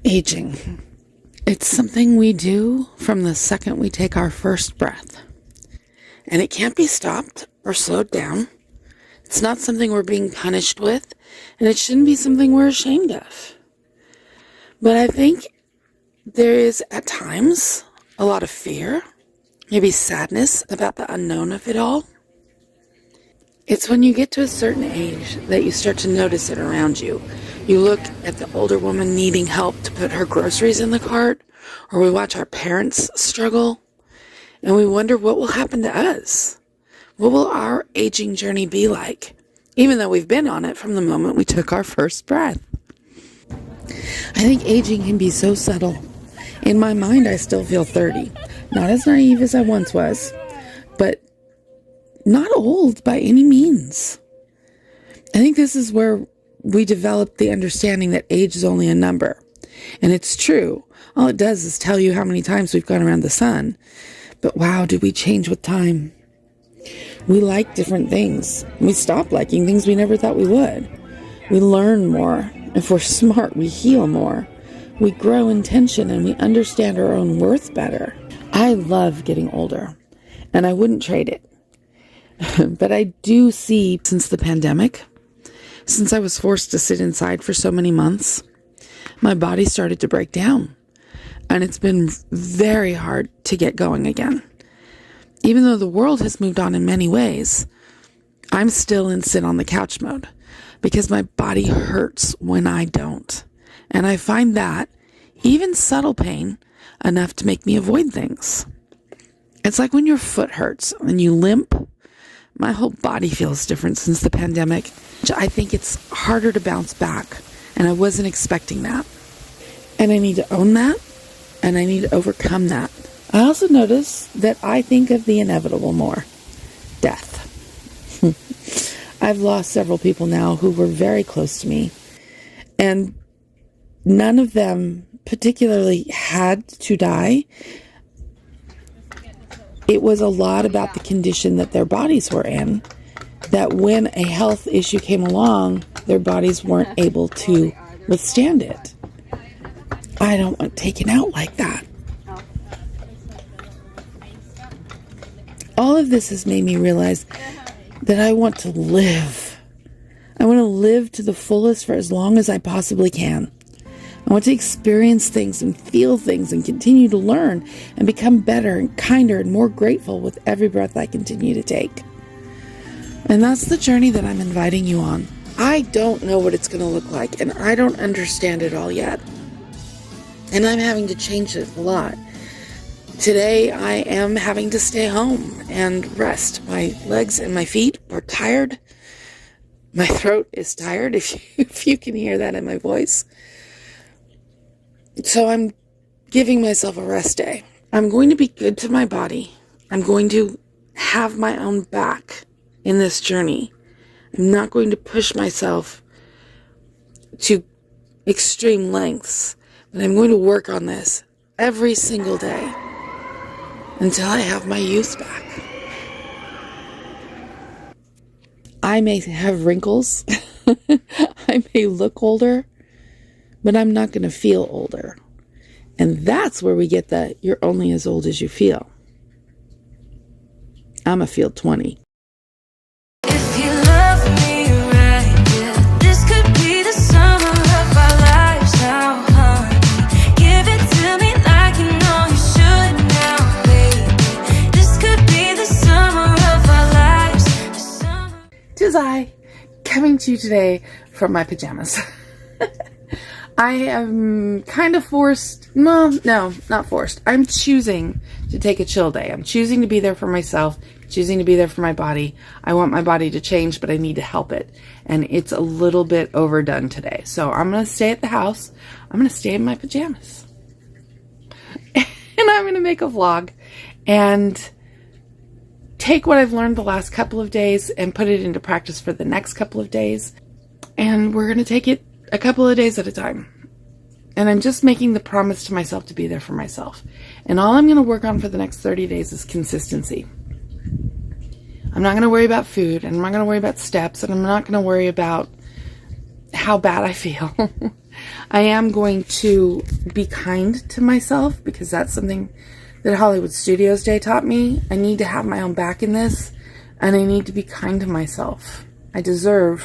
Aging. It's something we do from the second we take our first breath. And it can't be stopped or slowed down. It's not something we're being punished with, and it shouldn't be something we're ashamed of. But I think there is, at times, a lot of fear, maybe sadness about the unknown of it all. It's when you get to a certain age that you start to notice it around you. You look at the older woman needing help to put her groceries in the cart, or we watch our parents struggle, and we wonder what will happen to us. What will our aging journey be like, even though we've been on it from the moment we took our first breath? I think aging can be so subtle. In my mind, I still feel 30. Not as naive as I once was, but not old by any means. I think this is where we develop the understanding that age is only a number. And it's true. All it does is tell you how many times we've gone around the sun. But wow, do we change with time? We like different things. We stop liking things we never thought we would. We learn more. If we're smart, we heal more. We grow in tension and we understand our own worth better. I love getting older, and I wouldn't trade it. But I do see, since the pandemic, since I was forced to sit inside for so many months, my body started to break down. And it's been very hard to get going again. Even though the world has moved on in many ways, I'm still in sit on the couch mode because my body hurts when I don't. And I find that even subtle pain enough to make me avoid things. It's like when your foot hurts and you limp. My whole body feels different since the pandemic. I think it's harder to bounce back, and I wasn't expecting that. And I need to own that, and I need to overcome that. I also notice that I think of the inevitable more. Death. I've lost several people now who were very close to me, and none of them particularly had to die. It was a lot about the condition that their bodies were in, that when a health issue came along, their bodies weren't able to withstand it. I don't want taken out like that. All of this has made me realize that I want to live. I want to live to the fullest for as long as I possibly can. I want to experience things and feel things and continue to learn and become better and kinder and more grateful with every breath I continue to take. And that's the journey that I'm inviting you on. I don't know what it's going to look like, and I don't understand it all yet. And I'm having to change it a lot. Today, I am having to stay home and rest. My legs and my feet are tired. My throat is tired, if you can hear that in my voice. So I'm giving myself a rest day. I'm going to be good to my body. I'm going to have my own back in this journey. I'm not going to push myself to extreme lengths, but I'm going to work on this every single day until I have my youth back. I may have wrinkles. I may look older, but I'm not going to feel older. And that's where we get that you're only as old as you feel. I'm a feel 20. If you love me right, yeah, this could be the summer of our lives now, honey. Give it to me like you know you should now, baby. This could be the summer of our lives. The summer. 'Tis I, coming to you today from my pajamas. I am kind of forced. No, not forced. I'm choosing to take a chill day. I'm choosing to be there for myself, choosing to be there for my body. I want my body to change, but I need to help it. And it's a little bit overdone today. So I'm going to stay at the house. I'm going to stay in my pajamas. And I'm going to make a vlog and take what I've learned the last couple of days and put it into practice for the next couple of days. And we're going to take it a couple of days at a time. And I'm just making the promise to myself to be there for myself. And all I'm going to work on for the next 30 days is consistency. I'm not going to worry about food, and I'm not going to worry about steps, and I'm not going to worry about how bad I feel. I am going to be kind to myself, because that's something that Hollywood Studios Day taught me. I need to have my own back in this, and I need to be kind to myself. I deserve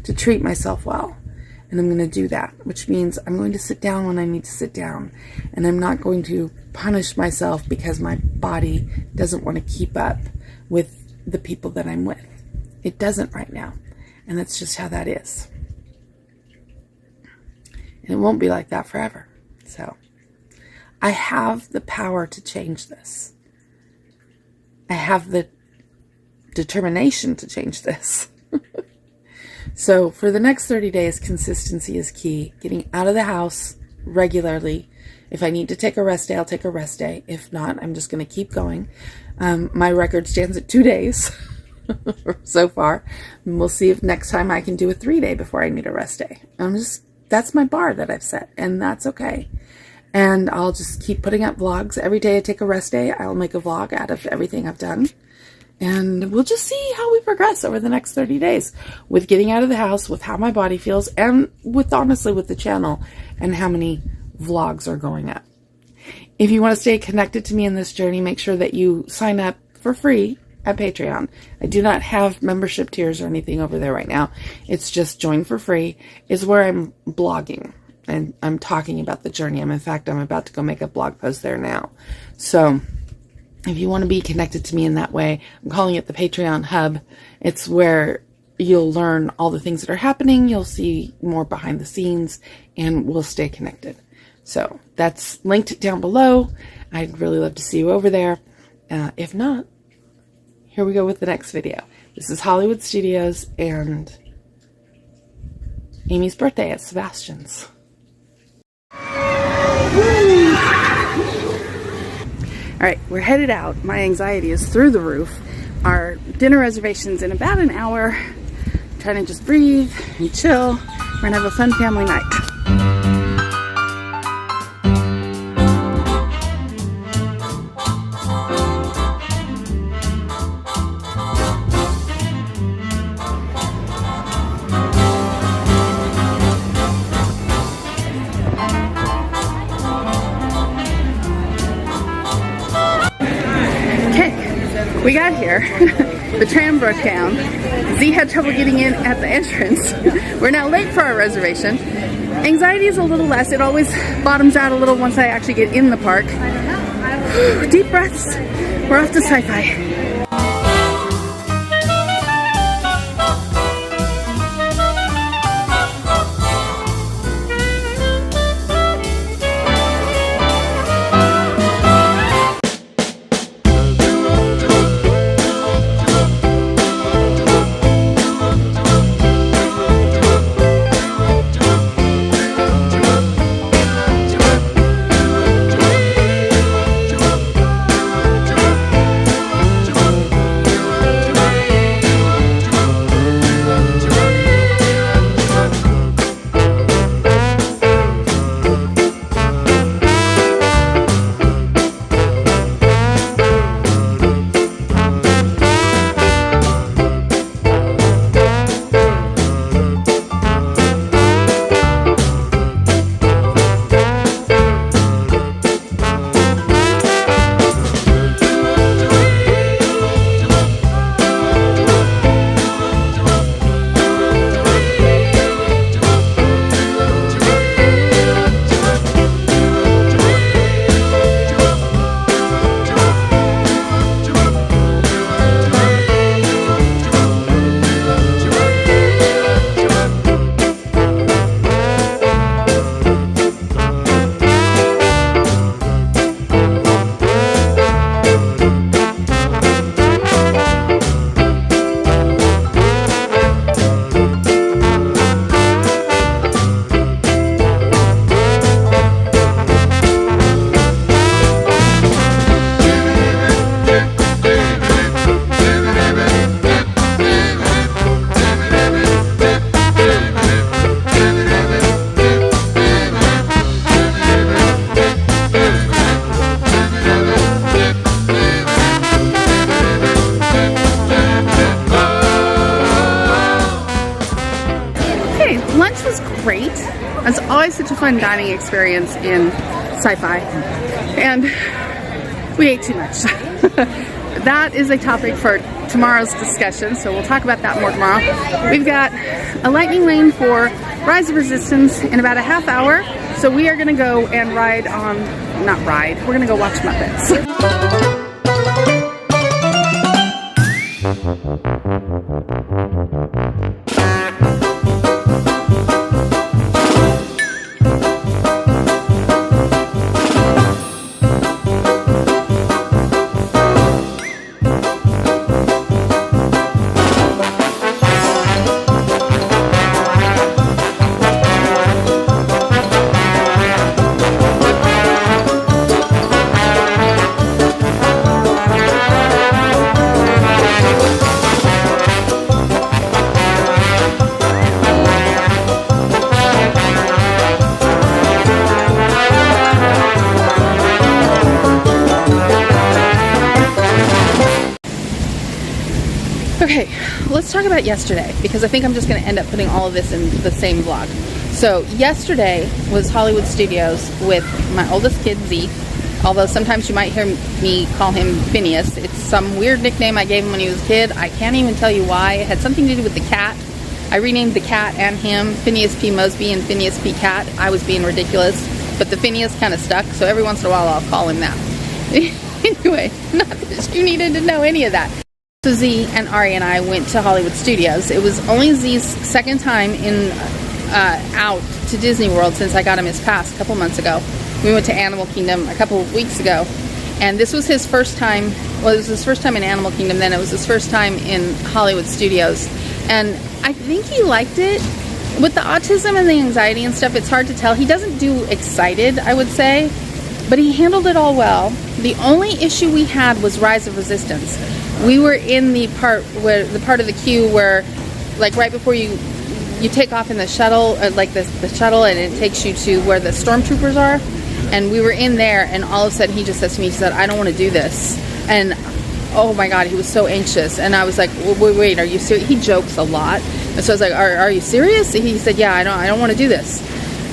to treat myself well, and I'm going to do that, which means I'm going to sit down when I need to sit down, and I'm not going to punish myself because my body doesn't want to keep up with the people that I'm with. It doesn't right now, and that's just how that is. And it won't be like that forever. So I have the power to change this. I have the determination to change this. So for the next 30 days, consistency is key. Getting out of the house regularly. If I need to take a rest day, I'll take a rest day. If not, I'm just going to keep going. My record stands at 2 days so far. And we'll see if next time I can do a 3-day before I need a rest day. That's my bar that I've set, and that's okay. And I'll just keep putting up vlogs. Every day I take a rest day, I'll make a vlog out of everything I've done. And we'll just see how we progress over the next 30 days with getting out of the house, with how my body feels, and with, honestly, with the channel and how many vlogs are going up. If you want to stay connected to me in this journey, make sure that you sign up for free at Patreon. I do not have membership tiers or anything over there right now. It's just join for free is where I'm blogging. And I'm talking about the journey. In fact, I'm about to go make a blog post there now. So if you want to be connected to me in that way, I'm calling it the Patreon Hub. It's where you'll learn all the things that are happening. You'll see more behind the scenes, and we'll stay connected. So that's linked down below. I'd really love to see you over there. If not, here we go with the next video. This is Hollywood Studios and Amy's birthday at Sebastian's. All right, we're headed out. My anxiety is through the roof. Our dinner reservation's in about an hour. I'm trying to just breathe and chill. We're gonna have a fun family night. We got here, the tram broke down, Z had trouble getting in at the entrance, we're now late for our reservation. Anxiety is a little less, it always bottoms out a little once I actually get in the park. Deep breaths, we're off to Sci-Fi. fun dining experience in Sci-Fi, and we ate too much. That is a topic for tomorrow's discussion, so we'll talk about that more tomorrow. We've got a lightning lane for Rise of Resistance in about a half hour, so we are going to go and we're going to go watch Muppets. Okay, let's talk about yesterday, because I think I'm just going to end up putting all of this in the same vlog. So yesterday was Hollywood Studios with my oldest kid, Z, although sometimes you might hear me call him Phineas. It's some weird nickname I gave him when he was a kid. I can't even tell you why. It had something to do with the cat. I renamed the cat and him Phineas P. Mosby and Phineas P. Cat. I was being ridiculous, but the Phineas kind of stuck, so every once in a while I'll call him that. Anyway, not that you needed to know any of that. So Z and Ari and I went to Hollywood Studios. It was only Z's second time out to Disney World since I got him his pass a couple months ago. We went to Animal Kingdom a couple of weeks ago, and this was his first time. Well, it was his first time in Animal Kingdom, then it was his first time in Hollywood Studios, and I think he liked it. With the autism and the anxiety and stuff, it's hard to tell. He doesn't do excited, I would say, but he handled it all well. The only issue we had was Rise of Resistance. We were in the part of the queue where, like, right before you take off in the shuttle, the shuttle, and it takes you to where the stormtroopers are. And we were in there, and all of a sudden he just says to me, he said, "I don't want to do this." And oh my God, he was so anxious. And I was like, wait, are you serious? He jokes a lot. And so I was like, are you serious? And he said, "Yeah, I don't want to do this."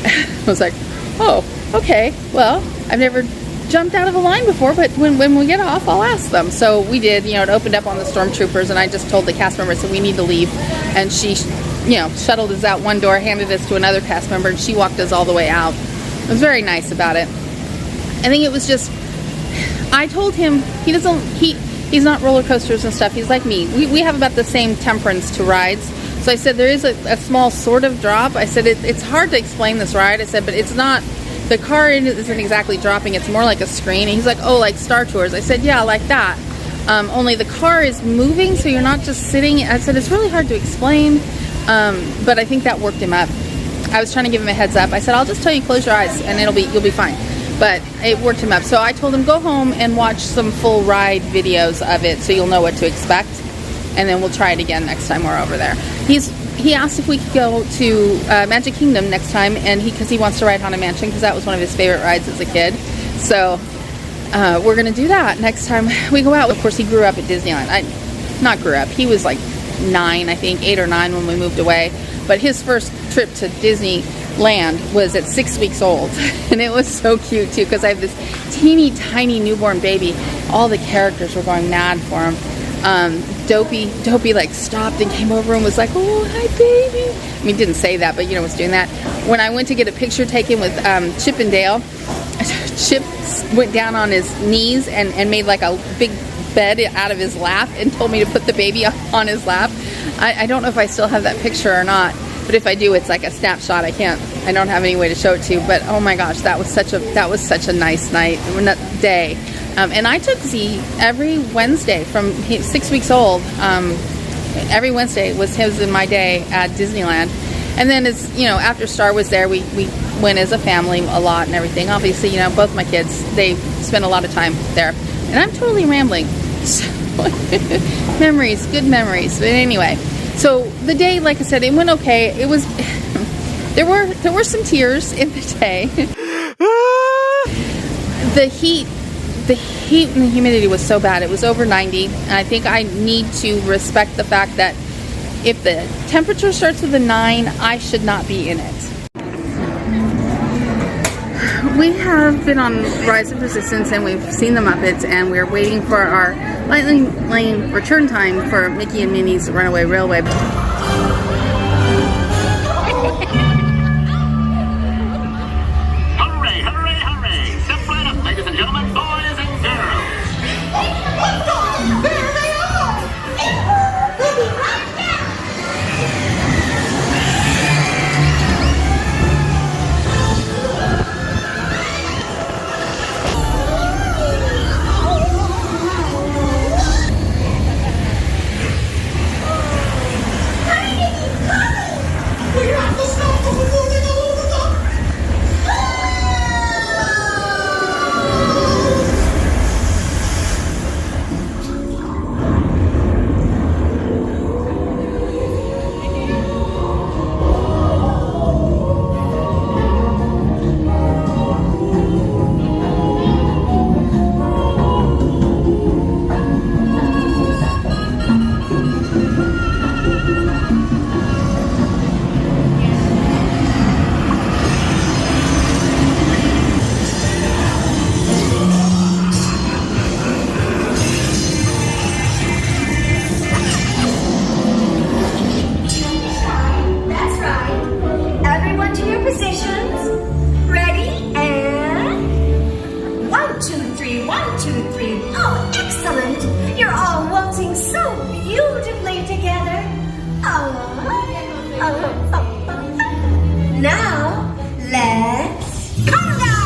I was like, oh, okay. Well, I've never jumped out of a line before, but when we get off, I'll ask them. So we did. It opened up on the stormtroopers, and I just told the cast member, so we need to leave. And she, shuttled us out one door, handed us to another cast member, and she walked us all the way out. It was very nice about it. I think it was just, I told him he's not roller coasters and stuff. He's like me. We have about the same temperance to rides. So I said, there is a small sort of drop. I said, it's hard to explain this ride. I said, but it's not, the car isn't exactly dropping. It's more like a screen. And he's like, oh, like Star Tours. I said, yeah, like that. Only the car is moving, so you're not just sitting. I said, it's really hard to explain. But I think that worked him up. I was trying to give him a heads up. I said, I'll just tell you, close your eyes, and you'll be fine. But it worked him up. So I told him, go home and watch some full ride videos of it so you'll know what to expect. And then we'll try it again next time we're over there. He asked if we could go to Magic Kingdom next time, and because he wants to ride Haunted Mansion, because that was one of his favorite rides as a kid. So we're going to do that next time we go out. Of course, he grew up at Disneyland. Not grew up. He was like 9, I think, 8 or 9 when we moved away. But his first trip to Disneyland was at 6 weeks old. And it was so cute, too, because I have this teeny tiny newborn baby. All the characters were going mad for him. Dopey like stopped and came over and was like, "Oh, hi, baby." I mean, didn't say that, but was doing that. When I went to get a picture taken with Chip and Dale, Chip went down on his knees and made like a big bed out of his lap and told me to put the baby on his lap. I don't know if I still have that picture or not, but if I do, it's like a snapshot. I don't have any way to show it to you, but oh my gosh, that was such a nice day. And I took Z every Wednesday from 6 weeks old. Every Wednesday was his and my day at Disneyland. And then after Star was there, we went as a family a lot and everything. Obviously, both my kids, they spend a lot of time there. And I'm totally rambling. So, memories, good memories. But anyway, so the day, like I said, it went okay. It was, there were some tears in the day. The heat and the humidity was so bad. It was over 90. And I think I need to respect the fact that if the temperature starts with a 9, I should not be in it. We have been on Rise of Resistance and we've seen the Muppets, and we're waiting for our Lightning Lane return time for Mickey and Minnie's Runaway Railway. Hooray, hooray, hooray! Step right up, ladies and gentlemen, boys and girls. There they are! We'll be right back! We have to stop them before they go over the... That's right. Everyone to your positions. Ready and 1, 2, 3, 1, 2, 3. Oh, excellent! You're all waltzing so beautifully together. Now let's conga!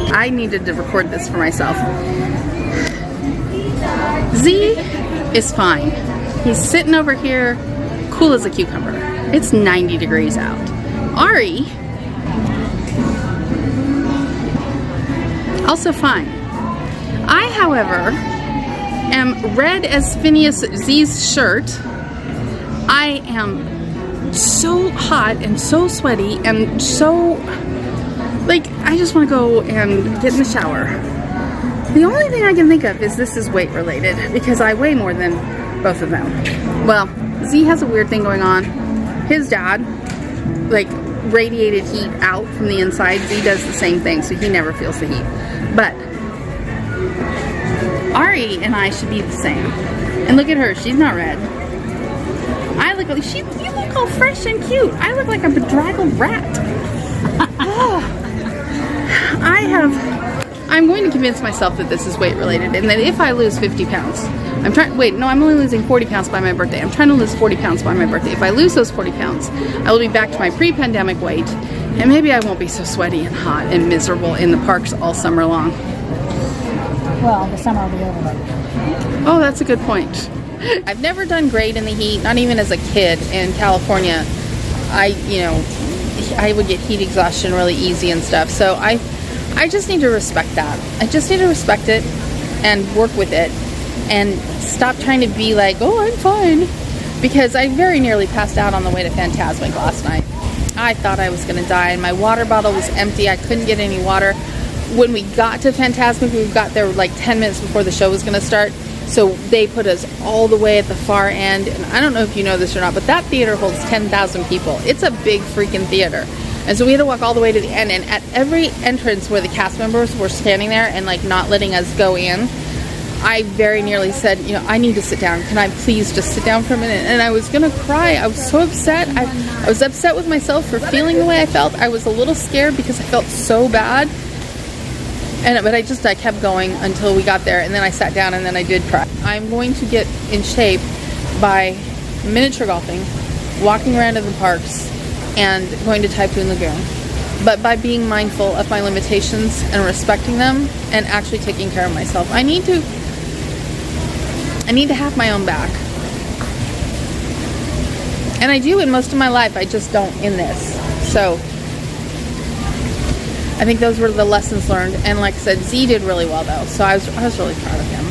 I needed to record this for myself. Z is fine. He's sitting over here, cool as a cucumber. It's 90 degrees out. Ari, also fine. I, however, am red as Phineas Z's shirt. I am so hot and so sweaty and so, like, I just want to go and get in the shower. The only thing I can think of is this is weight related, because I weigh more than both of them. Well, Z has a weird thing going on. His dad, like, radiated heat out from the inside. Z does the same thing, so he never feels the heat. But Ari and I should be the same. And look at her, she's not red. I look like you look all fresh and cute. I look like a bedraggled rat. I'm going to convince myself that this is weight related, and that if I lose 50 pounds, I'm only losing 40 pounds by my birthday. I'm trying to lose 40 pounds by my birthday. If I lose those 40 pounds, I will be back to my pre-pandemic weight, and maybe I won't be so sweaty and hot and miserable in the parks all summer long. Well, the summer will be over by. Oh, that's a good point. I've never done great in the heat, not even as a kid in California. I would get heat exhaustion really easy and stuff. So I just need to respect that. I just need to respect it and work with it and stop trying to be like, oh, I'm fine. Because I very nearly passed out on the way to Fantasmic last night. I thought I was going to die, and my water bottle was empty. I couldn't get any water. When we got to Fantasmic, we got there like 10 minutes before the show was going to start. So they put us all the way at the far end. And I don't know if you know this or not, but that theater holds 10,000 people. It's a big freaking theater. And so we had to walk all the way to the end. And at every entrance where the cast members were standing there and like not letting us go in, I very nearly said, I need to sit down. Can I please just sit down for a minute? And I was going to cry. I was so upset. I was upset with myself for feeling the way I felt. I was a little scared because I felt so bad. But I kept going until we got there, and then I sat down, and then I did cry. I'm going to get in shape by miniature golfing, walking around in the parks, and going to Typhoon Lagoon. But by being mindful of my limitations and respecting them, and actually taking care of myself. I need to have my own back. And I do in most of my life, I just don't in this. So I think those were the lessons learned. And like I said, Z did really well though. So I was really proud of him.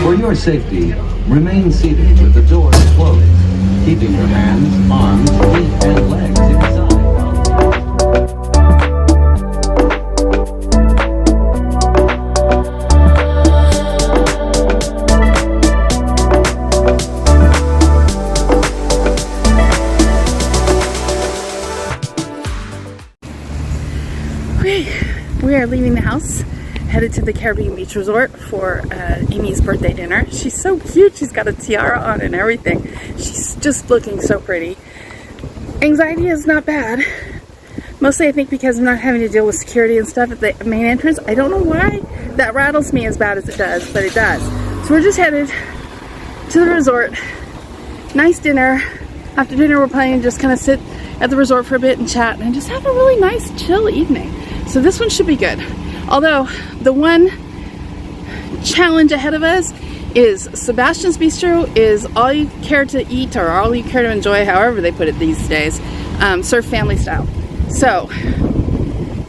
For your safety, remain seated with the doors closed, keeping your hands, arms, feet, and legs inside. We are leaving the house, headed to the Caribbean Beach Resort for Amy's birthday dinner. She's so cute. She's got a tiara on and everything. She's just looking so pretty. Anxiety is not bad. Mostly I think because I'm not having to deal with security and stuff at the main entrance. I don't know why that rattles me as bad as it does, but it does. So we're just headed to the resort. Nice dinner. After dinner we're planning to just kind of sit at the resort for a bit and chat and just have a really nice chill evening. So this one should be good. Although the one challenge ahead of us is Sebastian's Bistro is all you care to eat or all you care to enjoy, however they put it these days, served family style. So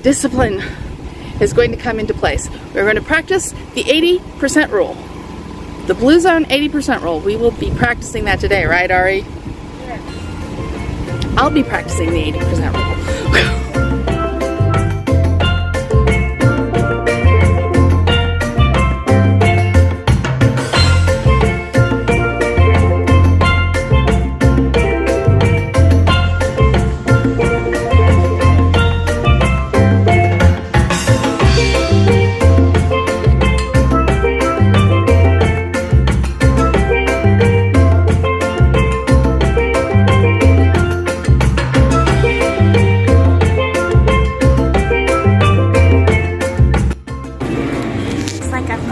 discipline is going to come into place. We're going to practice the 80% rule. The Blue Zone 80% rule. We will be practicing that today, right, Ari? Yes. I'll be practicing the 80% rule.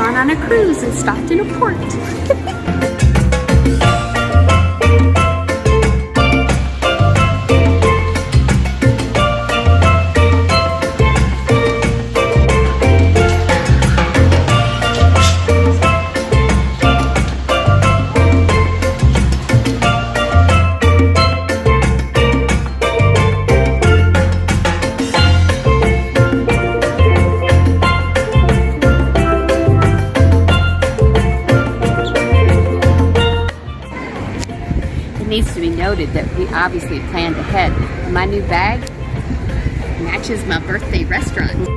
On a cruise and stopped in a port. Needs to be noted that we obviously planned ahead. My new bag matches my birthday restaurant.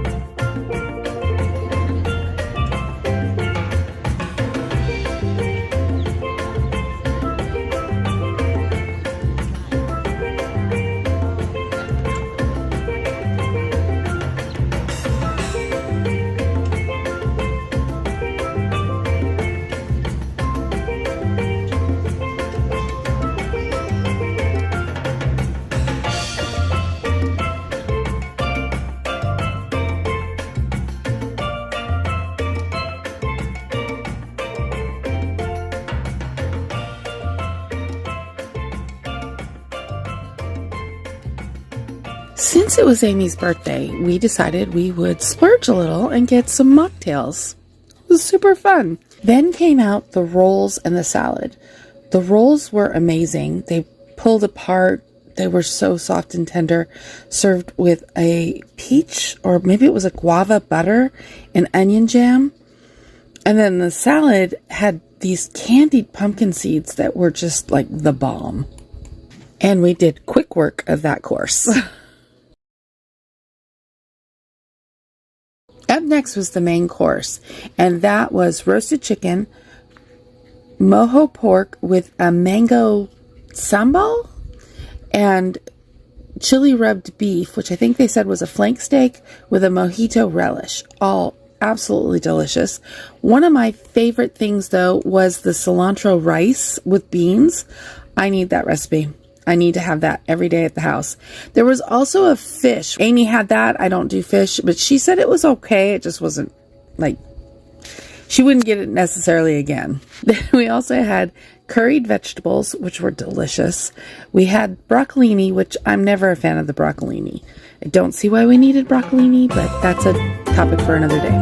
Since it was Amy's birthday, we decided we would splurge a little and get some mocktails. It was super fun. Then came out the rolls and the salad. The rolls were amazing. They pulled apart. They were so soft and tender, served with a peach, or maybe it was a guava butter and onion jam. And then the salad had these candied pumpkin seeds that were just like the bomb. And we did quick work of that course. Up next was the main course, and that was roasted chicken, mojo pork with a mango sambal, and chili rubbed beef, which I think they said was a flank steak with a mojito relish. All absolutely delicious. One of my favorite things, though, was the cilantro rice with beans. I need that recipe. I need to have that every day at the house. There was also a fish. Amy had that. I don't do fish, but she said it was okay. It just wasn't like, she wouldn't get it necessarily again. We also had curried vegetables, which were delicious. We had broccolini, which I'm never a fan of the broccolini. I don't see why we needed broccolini, but that's a topic for another day.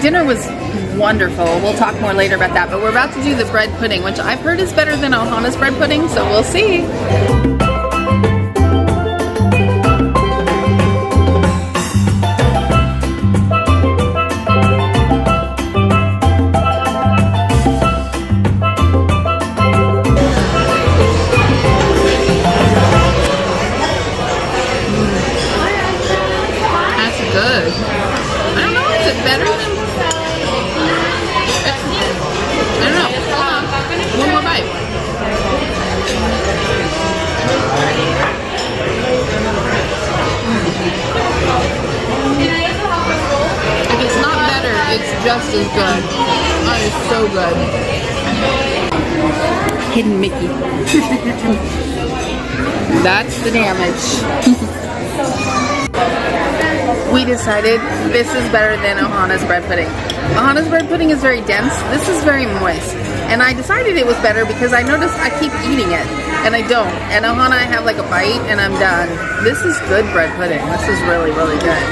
Dinner was wonderful. We'll talk more later about that, but we're about to do the bread pudding, which I've heard is better than Ohana's bread pudding, so we'll see. That's good. I don't know, is it better than... I don't know. One more bite. If it's not better, it's just as good. Oh, it's so good. Hidden Mickey. That's the damage. We decided this is better than Ohana's bread pudding. Ohana's bread pudding is very dense. This is very moist. And I decided it was better because I noticed I keep eating it and I don't. And Ohana, I have like a bite and I'm done. This is good bread pudding. This is really, really good.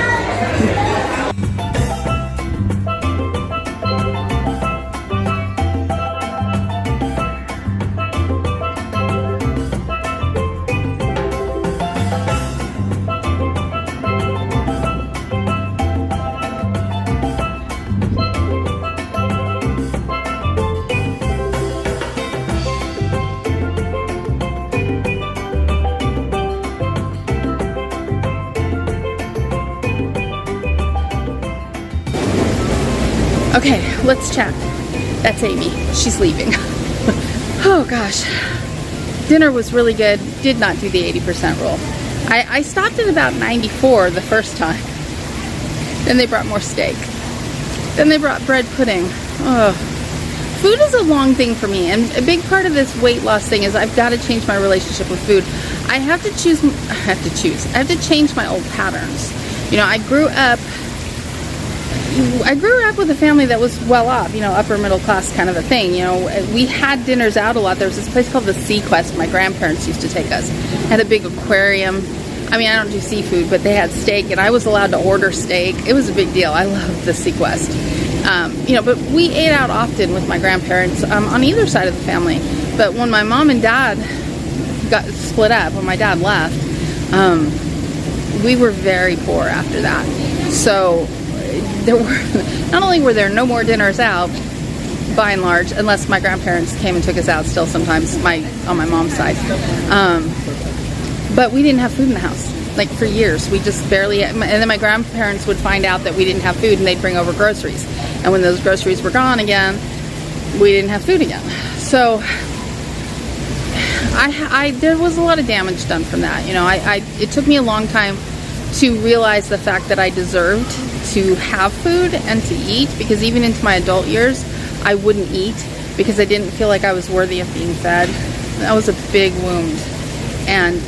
Okay, let's chat. That's Amy. She's leaving. Oh gosh. Dinner was really good. Did not do the 80% rule. I stopped at about 94 the first time. Then they brought more steak. Then they brought bread pudding. Oh. Food is a long thing for me, and a big part of this weight loss thing is I've got to change my relationship with food. I have to change my old patterns. You know, I grew up with a family that was well off, you know, upper middle class kind of a thing. You know, we had dinners out a lot. There was this place called the Sequest. My grandparents used to take us. Had a big aquarium. I mean, I don't do seafood, but they had steak, and I was allowed to order steak. It was a big deal. I loved the Sequest. You know, but we ate out often with my grandparents on either side of the family. But when my mom and dad got split up, when my dad left, we were very poor after that. So there were, not only were there no more dinners out, by and large, unless my grandparents came and took us out still sometimes, on my mom's side. But we didn't have food in the house, like for years. We just barely, and then my grandparents would find out that we didn't have food and they'd bring over groceries. And when those groceries were gone again, we didn't have food again. So there was a lot of damage done from that. You know, it took me a long time to realize the fact that I deserved to have food and to eat, because even into my adult years, I wouldn't eat because I didn't feel like I was worthy of being fed. That was a big wound. And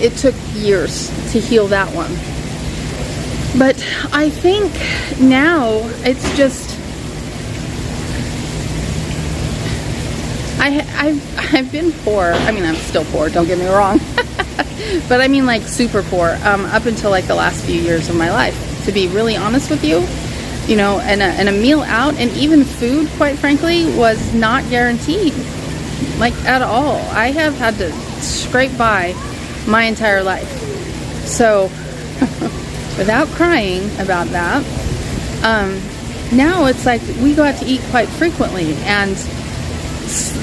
it took years to heal that one. But I think now it's just, I've been poor. I mean, I'm still poor, don't get me wrong. But I mean like super poor up until like the last few years of my life. To be really honest with you, you know, and a meal out, and even food, quite frankly, was not guaranteed, like at all. I have had to scrape by my entire life. So without crying about that, now it's like we go out to eat quite frequently, and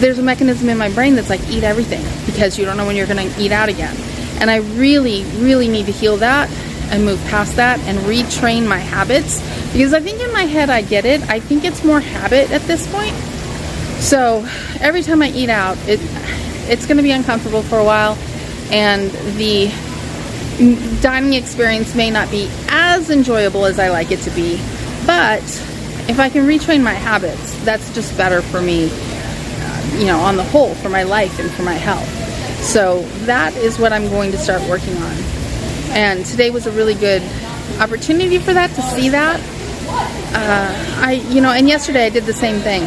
there's a mechanism in my brain that's like, eat everything, because you don't know when you're going to eat out again. And I really, really need to heal that and move past that and retrain my habits, because I think in my head I get it. I think it's more habit at this point. So every time I eat out, it's going to be uncomfortable for a while, and the dining experience may not be as enjoyable as I like it to be, but if I can retrain my habits, that's just better for me, you know, on the whole, for my life and for my health. So that is what I'm going to start working on. And today was a really good opportunity for that, to see that. And yesterday I did the same thing.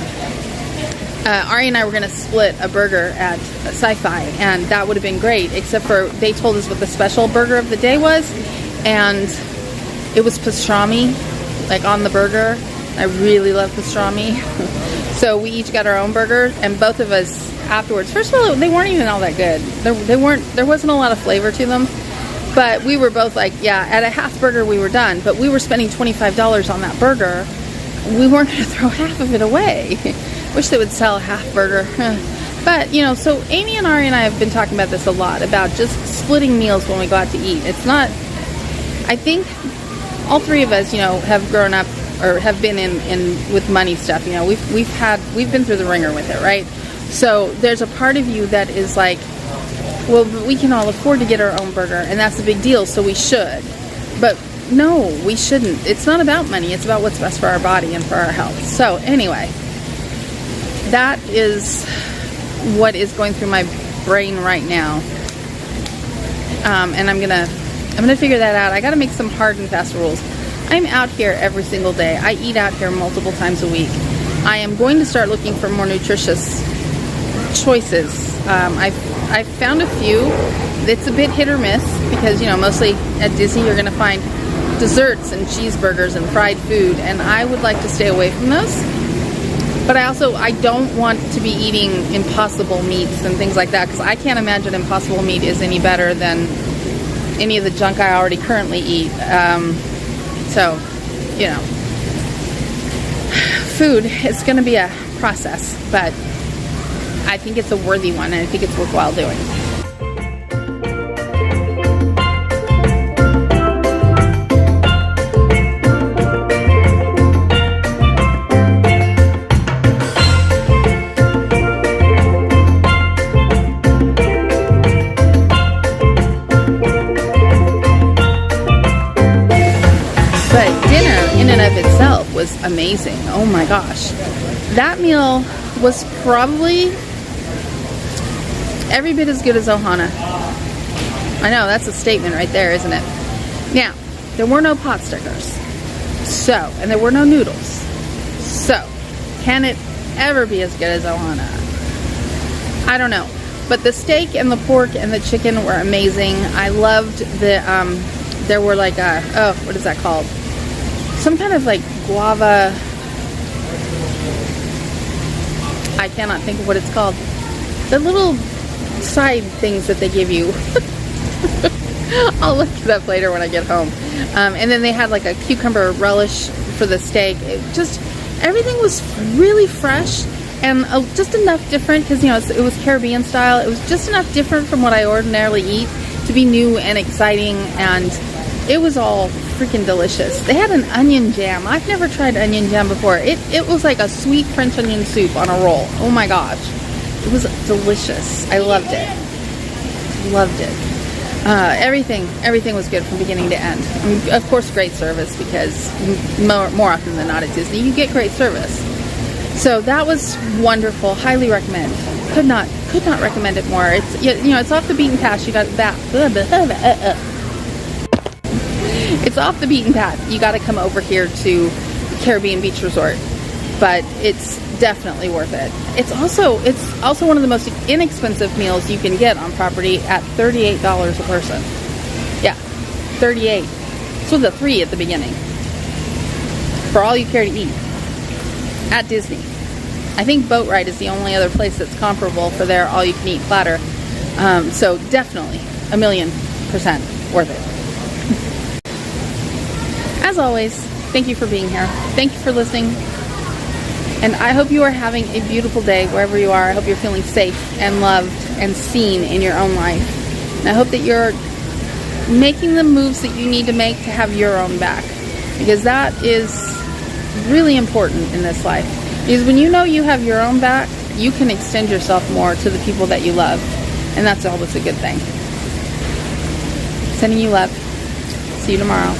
Ari and I were going to split a burger at Sci-Fi, and that would have been great, except for they told us what the special burger of the day was, and it was pastrami, like on the burger. I really love pastrami. So we each got our own burger, and both of us afterwards, first of all, they weren't even all that good. There wasn't a lot of flavor to them. But we were both like, yeah, at a half burger we were done. But we were spending $25 on that burger. We weren't going to throw half of it away. Wish they would sell a half burger. But, you know, so Amy and Ari and I have been talking about this a lot, about just splitting meals when we go out to eat. It's not, I think all three of us, you know, have grown up or have been in with money stuff. You know, we've been through the ringer with it, right? So there's a part of you that is like, well, we can all afford to get our own burger, and that's a big deal, so we should. But no, we shouldn't. It's not about money. It's about what's best for our body and for our health. So anyway, that is what is going through my brain right now. And I'm gonna figure that out. I gotta make some hard and fast rules. I'm out here every single day. I eat out here multiple times a week. I am going to start looking for more nutritious choices. I've found a few. It's a bit hit or miss, because, you know, mostly at Disney you're going to find desserts and cheeseburgers and fried food, and I would like to stay away from those. But I don't want to be eating impossible meats and things like that, because I can't imagine impossible meat is any better than any of the junk I already currently eat. So, you know, food is going to be a process, but I think it's a worthy one, and I think it's worthwhile doing. But dinner in and of itself was amazing. Oh my gosh. That meal was probably every bit as good as Ohana. I know, that's a statement right there, isn't it? Now, there were no pot stickers. And there were no noodles. So, can it ever be as good as Ohana? I don't know. But the steak and the pork and the chicken were amazing. I loved there were like what is that called? Some kind of like guava. I cannot think of what it's called. The little side things that they give you. I'll look it up later when I get home. And then they had like a cucumber relish for the steak. Everything was really fresh, and just enough different, because, you know, it was Caribbean style. It was just enough different from what I ordinarily eat to be new and exciting, and it was all freaking delicious. They had an onion jam. I've never tried onion jam before. It was like a sweet French onion soup on a roll. Oh my gosh. It was delicious. I loved it. Loved it. Everything was good from beginning to end. I mean, of course, great service, because more often than not at Disney, you get great service. So that was wonderful. Highly recommend. Could not recommend it more. It's, you know, it's off the beaten path. You got that. It's off the beaten path. You got to come over here to Caribbean Beach Resort, but it's definitely worth it. It's also one of the most inexpensive meals you can get on property at $38 a person. Yeah, $38. So the 3 at the beginning. for all you care to eat at Disney. I think Boat Ride is the only other place that's comparable for their all-you-can-eat platter. So definitely 1,000,000% worth it. As always, thank you for being here. Thank you for listening. And I hope you are having a beautiful day wherever you are. I hope you're feeling safe and loved and seen in your own life. And I hope that you're making the moves that you need to make to have your own back. Because that is really important in this life. Because when you know you have your own back, you can extend yourself more to the people that you love. And that's always a good thing. Sending you love. See you tomorrow.